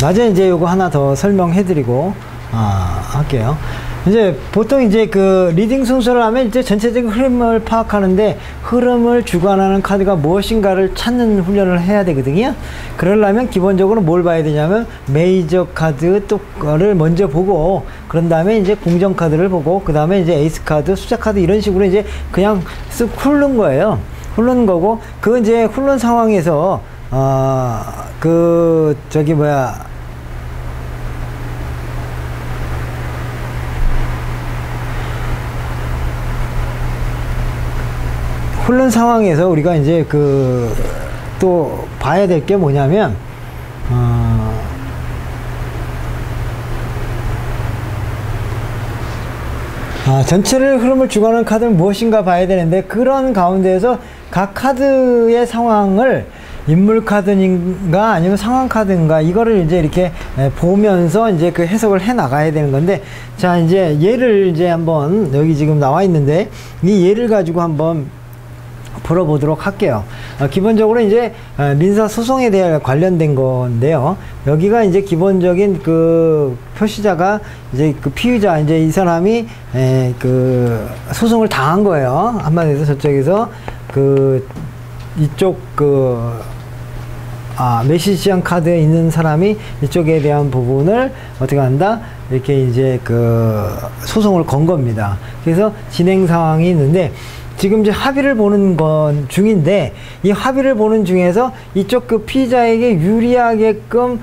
나중에 이제 요거 하나 더 설명해드리고 할게요. 이제 보통 이제 그 리딩 순서를 하면 이제 전체적인 흐름을 파악하는데 흐름을 주관하는 카드가 무엇인가를 찾는 훈련을 해야 되거든요. 그러려면 기본적으로 뭘 봐야 되냐면 메이저 카드 또를 먼저 보고 그런 다음에 이제 공정 카드를 보고 그 다음에 이제 에이스 카드, 숫자 카드 이런 식으로 이제 그냥 쓱 훑는 거예요. 훑는 거고 그 이제 훑는 상황에서 훑는 상황에서 우리가 이제 또 봐야 될 게 뭐냐면 전체를 흐름을 주관하는 카드는 무엇인가 봐야 되는데 그런 가운데에서 각 카드의 상황을 인물 카드인가 아니면 상황 카드인가 이거를 이제 이렇게 보면서 이제 그 해석을 해 나가야 되는 건데 자 이제 예를 이제 한번 여기 지금 나와 있는데 이 예를 가지고 한번 풀어보도록 할게요. 기본적으로 이제 민사소송에 대해 관련된 건데요. 여기가 이제 기본적인 그 표시자가 이제 그 피의자 이제 이 사람이 그 소송을 당한 거예요. 한마디로 저쪽에서 이쪽 메시지한 카드에 있는 사람이 이쪽에 대한 부분을 어떻게 한다? 이렇게 이제 소송을 건 겁니다. 그래서 진행 상황이 있는데 지금 이제 합의를 보는 건 중인데 이 합의를 보는 중에서 이쪽 그 피의자에게 유리하게끔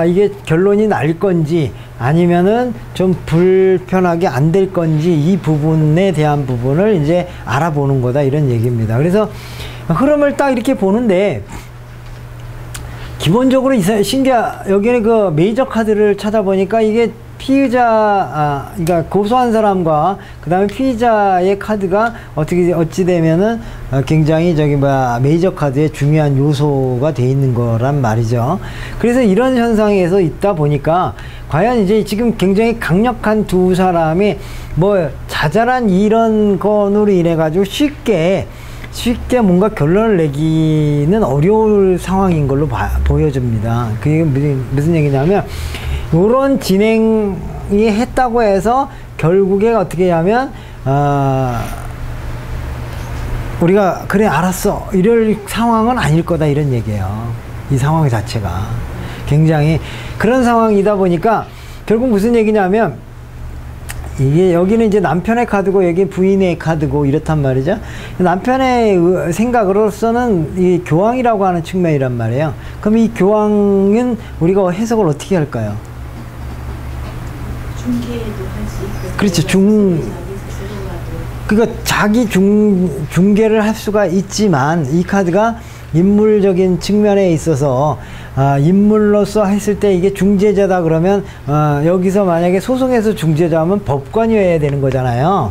이게 결론이 날 건지 아니면은 좀 불편하게 안 될 건지 이 부분에 대한 부분을 이제 알아보는 거다 이런 얘기입니다. 그래서 흐름을 딱 이렇게 보는데 기본적으로 여기는 그 메이저 카드를 찾아보니까 이게 피의자, 그러니까 고소한 사람과 그 다음에 피의자의 카드가 어찌 되면은 굉장히 메이저 카드의 중요한 요소가 돼 있는 거란 말이죠. 그래서 이런 현상에서 있다 보니까 과연 이제 지금 굉장히 강력한 두 사람이 뭐 자잘한 이런 건으로 인해 가지고 쉽게 뭔가 결론을 내기는 어려울 상황인 걸로 보여집니다. 그게 무슨 얘기냐면 요런 진행이 했다고 해서 결국에 어떻게 하면 우리가 그래 알았어 이럴 상황은 아닐 거다 이런 얘기예요. 이 상황 자체가 굉장히 그런 상황이다 보니까 결국 무슨 얘기냐면 이게 여기는 이제 남편의 카드고 여기 부인의 카드고 이렇단 말이죠. 남편의 생각으로서는 이 교황이라고 하는 측면이란 말이에요. 그럼 이 교황은 우리가 해석을 어떻게 할까요? 중개도 할 수 있고. 그렇죠. 그러니까 자기 중개를 할 수가 있지만 이 카드가 인물적인 측면에 있어서 인물로서 했을 때 이게 중재자다 그러면 여기서 만약에 소송에서 중재자면 법관이어야 되는 거잖아요.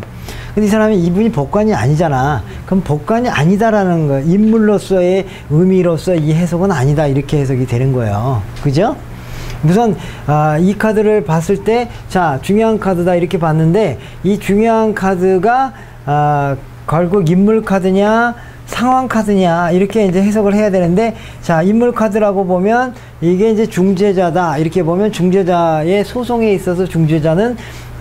근데 이 사람이 이분이 법관이 아니잖아. 그럼 법관이 아니다라는 거 인물로서의 의미로서 이 해석은 아니다 이렇게 해석이 되는 거예요. 그죠? 우선 이 카드를 봤을 때 자 중요한 카드다 이렇게 봤는데 이 중요한 카드가 결국 인물 카드냐 상황 카드냐 이렇게 이제 해석을 해야 되는데 자 인물 카드라고 보면 이게 이제 중재자다 이렇게 보면 중재자의 소송에 있어서 중재자는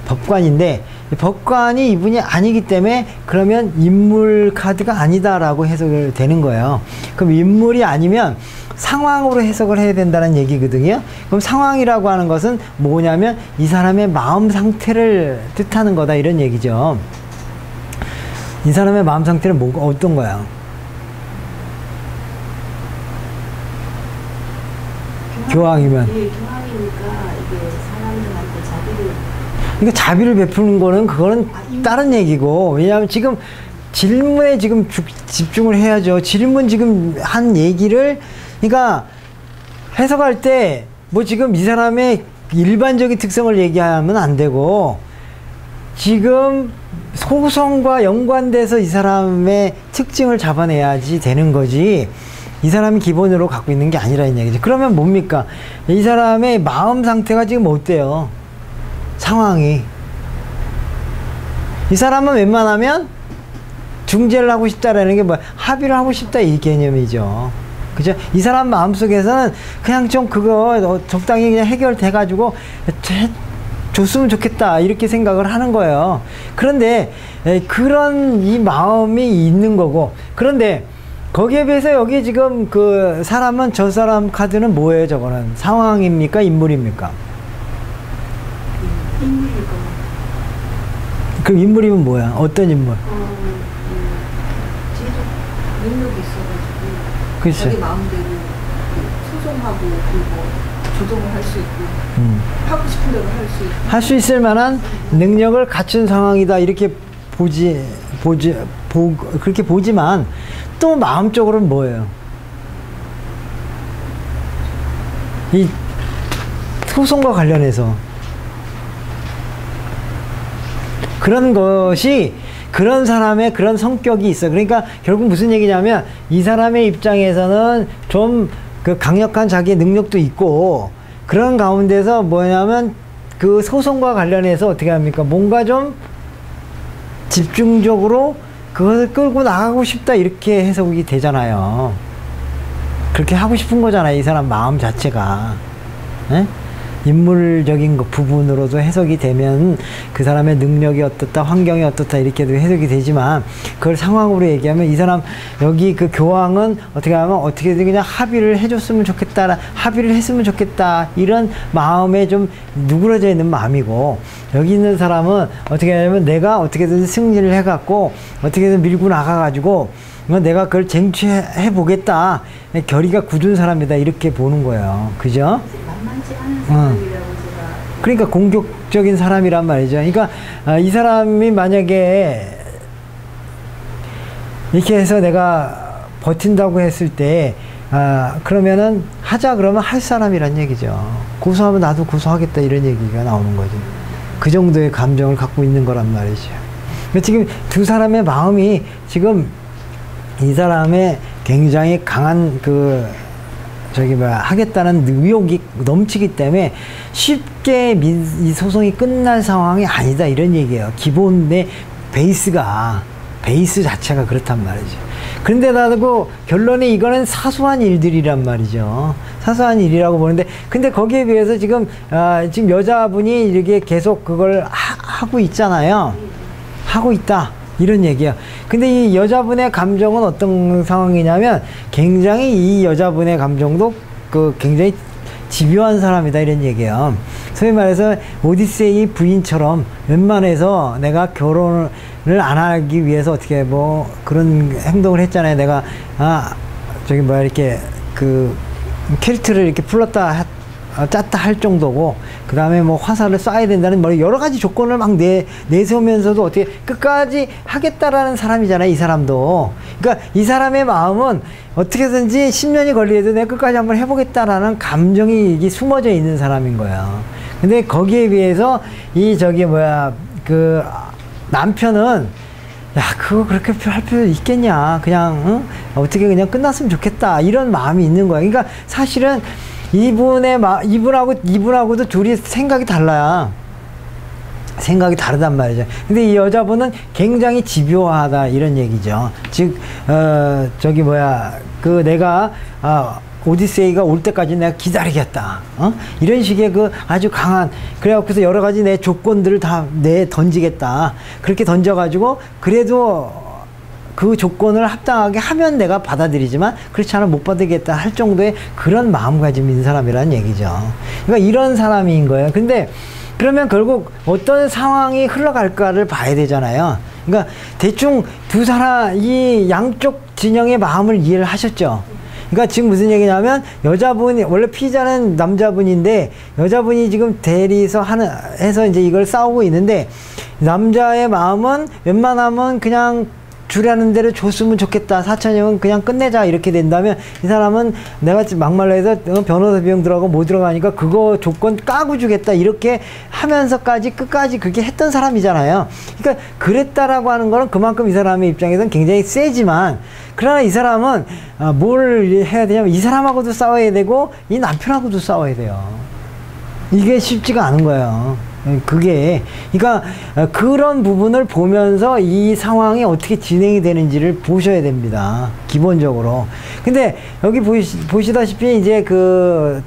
법관인데 법관이 이분이 아니기 때문에 그러면 인물 카드가 아니다라고 해석을 되는 거예요. 그럼 인물이 아니면 상황으로 해석을 해야 된다는 얘기거든요. 그럼 상황이라고 하는 것은 뭐냐면 이 사람의 마음 상태를 뜻하는 거다 이런 얘기죠. 이 사람의 마음 상태는 어떤 거야? 교황이면. 예, 교황이니까 이게 사람들한테 자비를. 그러니까 자비를 베푸는 거는 그거는 다른 얘기고 왜냐하면 지금 질문에 지금 집중을 해야죠. 질문 지금 한 얘기를 그러니까 해석할 때 뭐 지금 이 사람의 일반적인 특성을 얘기하면 안 되고 지금 소송과 연관돼서 이 사람의 특징을 잡아내야지 되는 거지 이 사람이 기본으로 갖고 있는 게 아니라는 얘기죠. 그러면 뭡니까? 이 사람의 마음 상태가 지금 어때요? 상황이 이 사람은 웬만하면 중재를 하고 싶다라는 게 뭐 합의를 하고 싶다 이 개념이죠. 그죠? 이 사람 마음속에서는 그냥 좀 그거 적당히 그냥 해결돼가지고 줬으면 좋겠다 이렇게 생각을 하는 거예요. 그런데 그런 이 마음이 있는 거고, 그런데 거기에 비해서 여기 지금 그 사람은, 저 사람 카드는 뭐예요? 저거는 상황입니까? 인물입니까? 인물일 거. 그럼 인물이면 뭐야? 어떤 인물? 제적 능력이 있어가지고 그치. 자기 마음대로 소송하고 그리고 조정을 할 수 있고 하고 싶은 대로 할 수 있고 할 수 있을 만한 능력을 갖춘 상황이다 이렇게 그렇게 보지만 또 마음적으로는 뭐예요? 이 소송과 관련해서 그런 것이, 그런 사람의 그런 성격이 있어. 그러니까 결국 무슨 얘기냐면 이 사람의 입장에서는 좀 그 강력한 자기의 능력도 있고, 그런 가운데서 뭐냐면 그 소송과 관련해서 어떻게 합니까? 뭔가 좀 집중적으로 그것을 끌고 나가고 싶다 이렇게 해석이 되잖아요. 그렇게 하고 싶은 거잖아요. 이 사람 마음 자체가. 에? 인물적인 부분으로도 해석이 되면 그 사람의 능력이 어떻다, 환경이 어떻다 이렇게도 해석이 되지만, 그걸 상황으로 얘기하면 이 사람 여기 그 교황은 어떻게 하면 어떻게든 그냥 합의를 해줬으면 좋겠다, 합의를 했으면 좋겠다 이런 마음에 좀 누그러져 있는 마음이고, 여기 있는 사람은 어떻게 하냐면 내가 어떻게든 승리를 해갖고 어떻게든 밀고 나가가지고 내가 그걸 쟁취해 보겠다, 결의가 굳은 사람이다 이렇게 보는 거예요. 그죠? 만만치 않은 사람이라고 제가. 그러니까 공격적인 사람이란 말이죠. 그러니까 이 사람이 만약에 이렇게 해서 내가 버틴다고 했을 때 그러면은 하자 그러면 할 사람이란 얘기죠. 고소하면 나도 고소하겠다 이런 얘기가 나오는 거죠. 그 정도의 감정을 갖고 있는 거란 말이죠. 그러니까 지금 두 사람의 마음이 지금 이 사람의 굉장히 강한 하겠다는 의욕이 넘치기 때문에 쉽게 이 소송이 끝날 상황이 아니다 이런 얘기예요. 기본의 베이스 자체가 그렇단 말이죠. 그런데다도 결론이 이거는 사소한 일들이란 말이죠. 사소한 일이라고 보는데, 근데 거기에 비해서 지금 여자분이 이렇게 계속 그걸 하고 있잖아요. 하고 있다 이런 얘기야. 근데 이 여자분의 감정은 어떤 상황이냐면 굉장히 이 여자분의 감정도 굉장히 집요한 사람이다 이런 얘기예요. 소위 말해서 오디세이 부인처럼 웬만해서 내가 결혼을 안 하기 위해서 어떻게 뭐 그런 행동을 했잖아요. 내가 이렇게 켈트를 이렇게 풀었다 짰다 할 정도고, 그 다음에 뭐 화살을 쏴야 된다는 뭐 여러 가지 조건을 막 내세우면서도 어떻게 끝까지 하겠다라는 사람이잖아요, 이 사람도. 그러니까 이 사람의 마음은 어떻게든지 10년이 걸리더라도 내가 끝까지 한번 해보겠다라는 감정이 이게 숨어져 있는 사람인 거예요. 근데 거기에 비해서 남편은 그거 그렇게 할 필요 있겠냐. 그냥, 어떻게 그냥 끝났으면 좋겠다. 이런 마음이 있는 거야. 그러니까 사실은 이분하고도 둘이 생각이 달라요. 생각이 다르단 말이죠. 근데 이 여자분은 굉장히 집요하다 이런 얘기죠. 즉, 내가, 오디세이가 올 때까지 내가 기다리겠다. 이런 식의 아주 강한, 그래갖고서 여러 가지 내 조건들을 다 던지겠다. 그렇게 던져가지고, 그래도 그 조건을 합당하게 하면 내가 받아들이지만 그렇지 않으면 못 받아들이겠다 할 정도의 그런 마음가짐이 있는 사람이라는 얘기죠. 그러니까 이런 사람인 거예요. 근데 그러면 결국 어떤 상황이 흘러갈까를 봐야 되잖아요. 그러니까 대충 이 양쪽 진영의 마음을 이해를 하셨죠. 그러니까 지금 무슨 얘기냐면 여자분이, 원래 피의자는 남자분인데 여자분이 지금 해서 이제 이걸 싸우고 있는데, 남자의 마음은 웬만하면 그냥 주라는 대로 줬으면 좋겠다. 4천이면 그냥 끝내자. 이렇게 된다면 이 사람은 내가 막말로 해서 변호사 비용 들어가고 뭐 들어가니까 그거 조건 까고 주겠다. 이렇게 하면서까지 끝까지 그렇게 했던 사람이잖아요. 그러니까 그랬다라고 하는 거는 그만큼 이 사람의 입장에서는 굉장히 세지만, 그러나 이 사람은 뭘 해야 되냐면 이 사람하고도 싸워야 되고 이 남편하고도 싸워야 돼요. 이게 쉽지가 않은 거예요. 그게 그러니까 그런 부분을 보면서 이 상황이 어떻게 진행이 되는지를 보셔야 됩니다. 기본적으로. 근데 여기 보시다시피 이제 그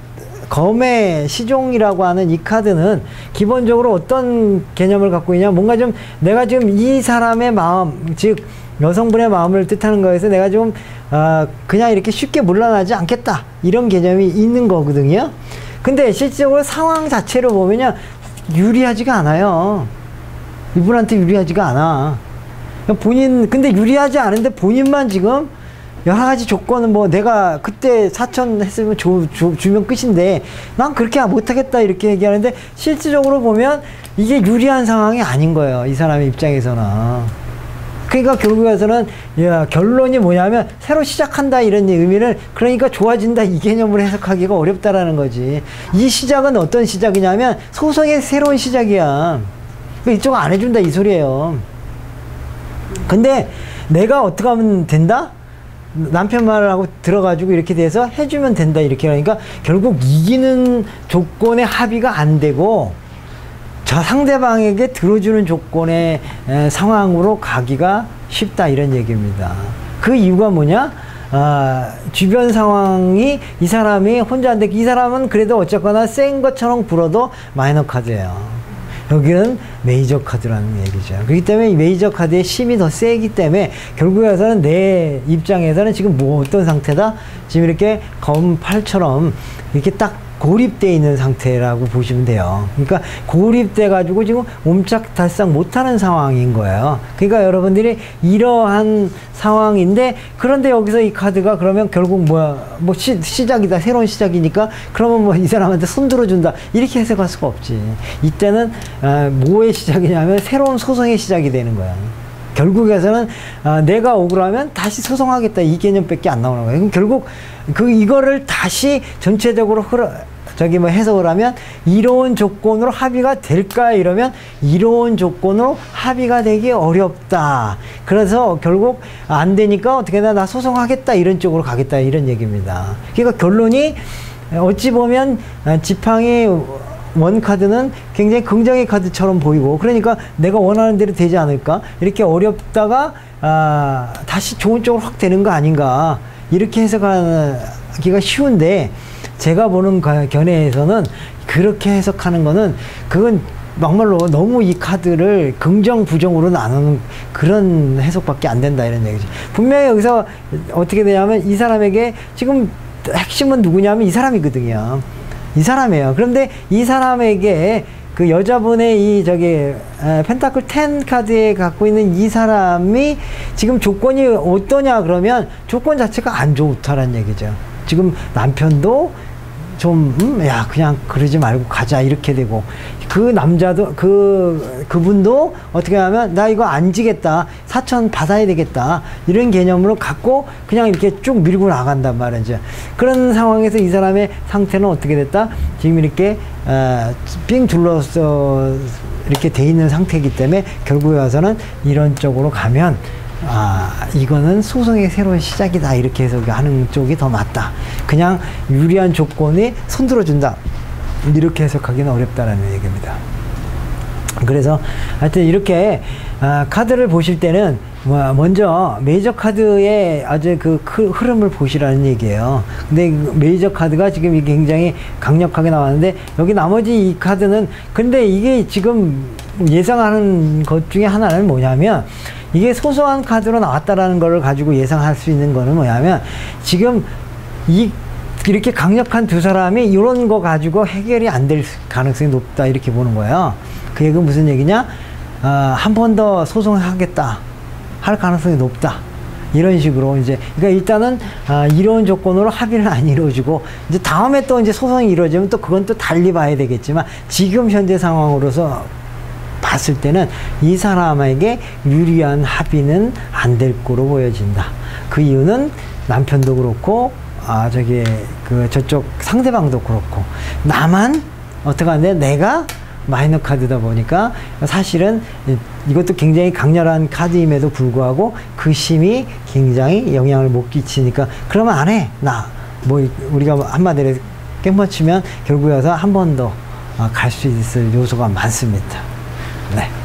검의 시종이라고 하는 이 카드는 기본적으로 어떤 개념을 갖고 있냐, 뭔가 좀 내가 지금 이 사람의 마음, 즉 여성분의 마음을 뜻하는 거에서 내가 좀 그냥 이렇게 쉽게 물러나지 않겠다, 이런 개념이 있는 거거든요. 근데 실질적으로 상황 자체를 보면요, 유리하지가 않아요. 이분한테 유리하지가 않아. 근데 유리하지 않은데 본인만 지금 여러 가지 조건은 뭐 내가 그때 4천 했으면 주면 끝인데 난 그렇게 못하겠다 이렇게 얘기하는데, 실질적으로 보면 이게 유리한 상황이 아닌 거예요, 이 사람의 입장에서는. 그러니까 결국에서는 결론이 뭐냐면 새로 시작한다 이런 의미를, 그러니까 좋아진다 이 개념으로 해석하기가 어렵다라는 거지. 이 시작은 어떤 시작이냐면 소송의 새로운 시작이야. 그러니까 이쪽은 안 해준다 이 소리예요. 근데 내가 어떻게 하면 된다? 남편 말을 하고 들어가지고 이렇게 돼서 해주면 된다 이렇게 하니까 결국 이기는 조건의 합의가 안 되고 저 상대방에게 들어주는 조건의 상황으로 가기가 쉽다 이런 얘기입니다. 그 이유가 뭐냐? 주변 상황이 이 사람이 혼자인데 이 사람은 그래도 어쨌거나 센 것처럼 굴어도 마이너 카드예요. 여기는 메이저 카드라는 얘기죠. 그렇기 때문에 이 메이저 카드의 힘이 더 세기 때문에 결국에서는 내 입장에서는 지금 뭐 어떤 상태다? 지금 이렇게 검팔처럼 이렇게 딱 고립되어 있는 상태라고 보시면 돼요. 그러니까 고립돼 가지고 지금 옴짝달싹 못하는 상황인 거예요. 그러니까 여러분들이 이러한 상황인데, 그런데 여기서 이 카드가 그러면 결국 뭐야, 뭐 시작이다, 새로운 시작이니까 그러면 뭐 이 사람한테 손 들어준다 이렇게 해석할 수가 없지. 이때는 뭐의 시작이냐면 새로운 소송의 시작이 되는 거야. 결국에서는 내가 억울하면 다시 소송하겠다 이 개념밖에 안 나오는 거예요. 그럼 결국 이거를 다시 전체적으로 해석을 하면 이로운 조건으로 합의가 될까 이러면 이로운 조건으로 합의가 되기 어렵다. 그래서 결국 안 되니까 어떻게나 나 소송하겠다 이런 쪽으로 가겠다 이런 얘기입니다. 그러니까 결론이 어찌 보면 지팡이 원카드는 굉장히 긍정의 카드처럼 보이고, 그러니까 내가 원하는 대로 되지 않을까 이렇게 어렵다가 다시 좋은 쪽으로 확 되는 거 아닌가 이렇게 해석하기가 쉬운데, 제가 보는 견해에서는 그렇게 해석하는 거는 그건 막말로 너무 이 카드를 긍정 부정으로 나누는 그런 해석밖에 안 된다 이런 얘기죠. 분명히 여기서 어떻게 되냐면 이 사람에게 지금 핵심은 누구냐면 이 사람이거든요. 이 사람이에요. 그런데 이 사람에게 그 여자분의 펜타클 10 카드에 갖고 있는 이 사람이 지금 조건이 어떠냐 그러면 조건 자체가 안 좋다라는 얘기죠. 지금 남편도 야 그냥 그러지 말고 가자 이렇게 되고, 그 남자도 그분도 어떻게 하면 나 이거 안 지겠다, 4천 받아야 되겠다 이런 개념으로 갖고 그냥 이렇게 쭉 밀고 나간단 말이죠. 그런 상황에서 이 사람의 상태는 어떻게 됐다? 지금 이렇게 삥 둘러서 이렇게 돼 있는 상태이기 때문에 결국에 와서는 이런 쪽으로 가면 이거는 소송의 새로운 시작이다 이렇게 해석하는 쪽이 더 맞다. 그냥 유리한 조건에 손들어준다 이렇게 해석하기는 어렵다라는 얘기입니다. 그래서 하여튼 이렇게 카드를 보실 때는 먼저 메이저 카드의 아주 그 흐름을 보시라는 얘기예요. 근데 메이저 카드가 지금 이게 굉장히 강력하게 나왔는데, 여기 나머지 이 카드는, 근데 이게 지금 예상하는 것 중에 하나는 뭐냐면, 이게 소소한 카드로 나왔다라는 걸 가지고 예상할 수 있는 거는 뭐냐면, 지금 이렇게 강력한 두 사람이 이런 거 가지고 해결이 안 될 가능성이 높다 이렇게 보는 거예요. 그 얘기는 무슨 얘기냐? 한 번 더 소송하겠다 할 가능성이 높다 이런 식으로 이제, 그러니까 일단은 이런 조건으로 합의는 안 이루어지고, 이제 다음에 또 이제 소송이 이루어지면 또 그건 또 달리 봐야 되겠지만, 지금 현재 상황으로서 봤을 때는 이 사람에게 유리한 합의는 안 될 거로 보여진다. 그 이유는 남편도 그렇고 저쪽 상대방도 그렇고, 나만 어떻게 하는데 내가 마이너 카드다 보니까 사실은 이것도 굉장히 강렬한 카드임에도 불구하고 그 힘이 굉장히 영향을 못 끼치니까, 그러면 안 해. 우리가 한마디로 깨맞추면 결국에 와서 한 번 더 갈 수 있을 요소가 많습니다. 네.